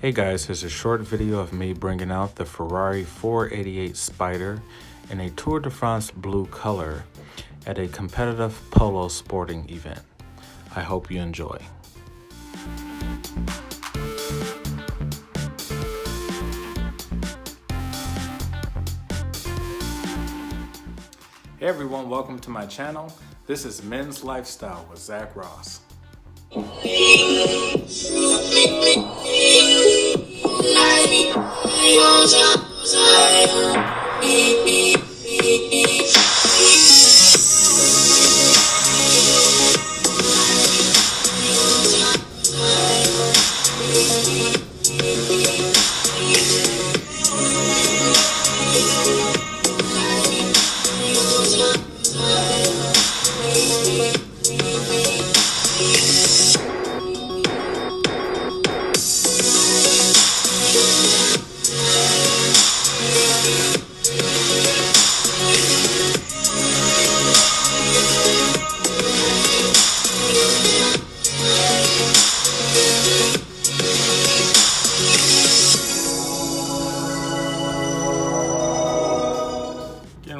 Hey guys, here's a short video of me bringing out the Ferrari 488 Spyder in a Tour de France blue color at a competitive polo sporting event. I hope you enjoy. Hey everyone, welcome to my channel. This is Men's Lifestyle with Zach Ross.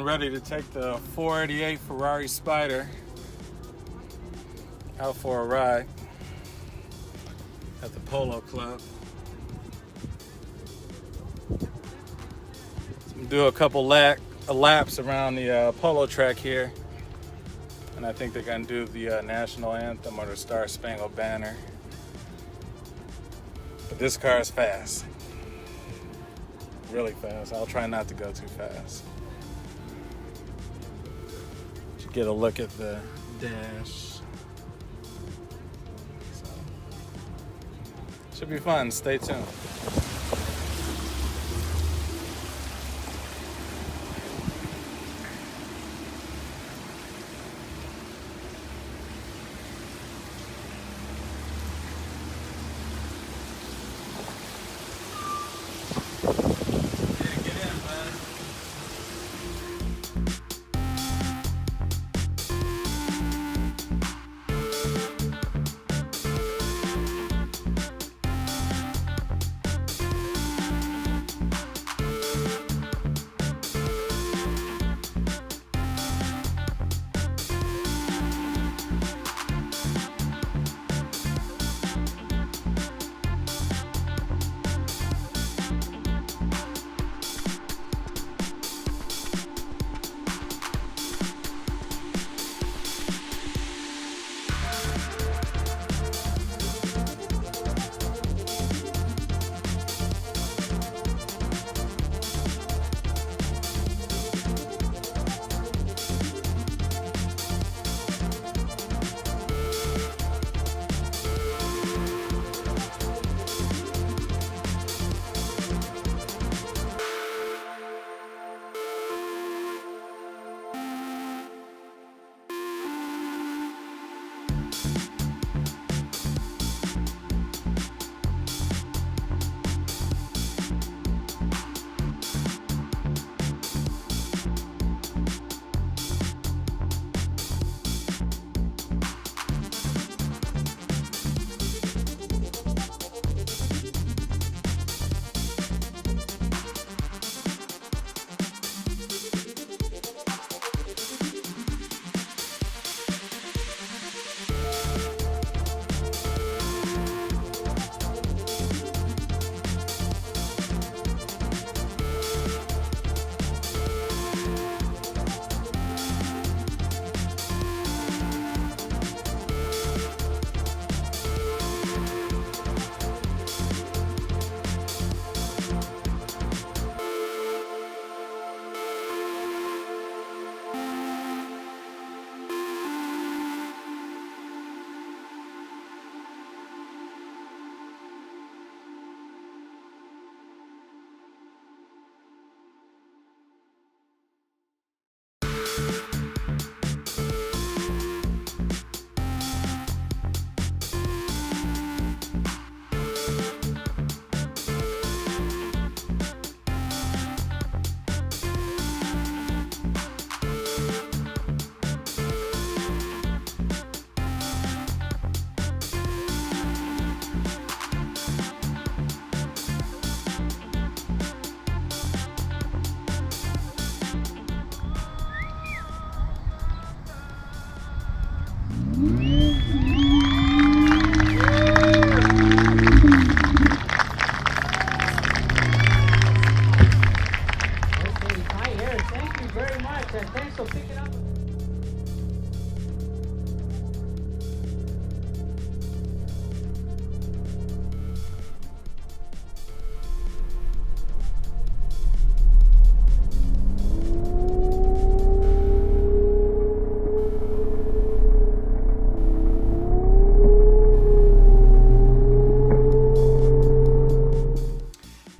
Ready to take the 488 Ferrari Spyder out for a ride at the Polo Club. Do a couple laps around the polo track here, and I think they're gonna do the national anthem or the Star Spangled Banner. But this car is fast, really fast. I'll try not to go too fast. Get a look at the dash. So, should be fun. Stay tuned.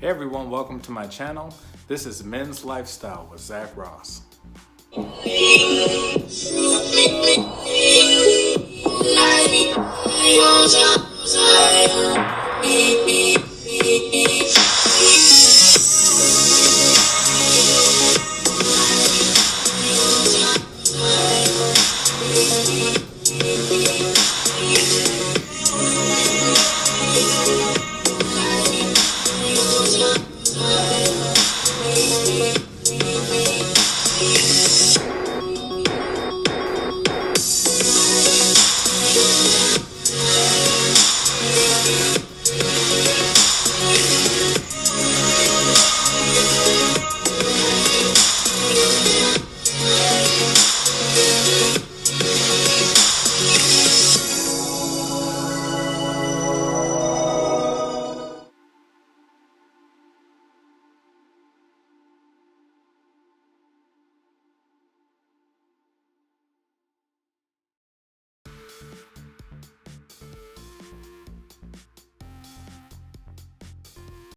Hey everyone, welcome to my channel. This is Men's Lifestyle with Zach Ross.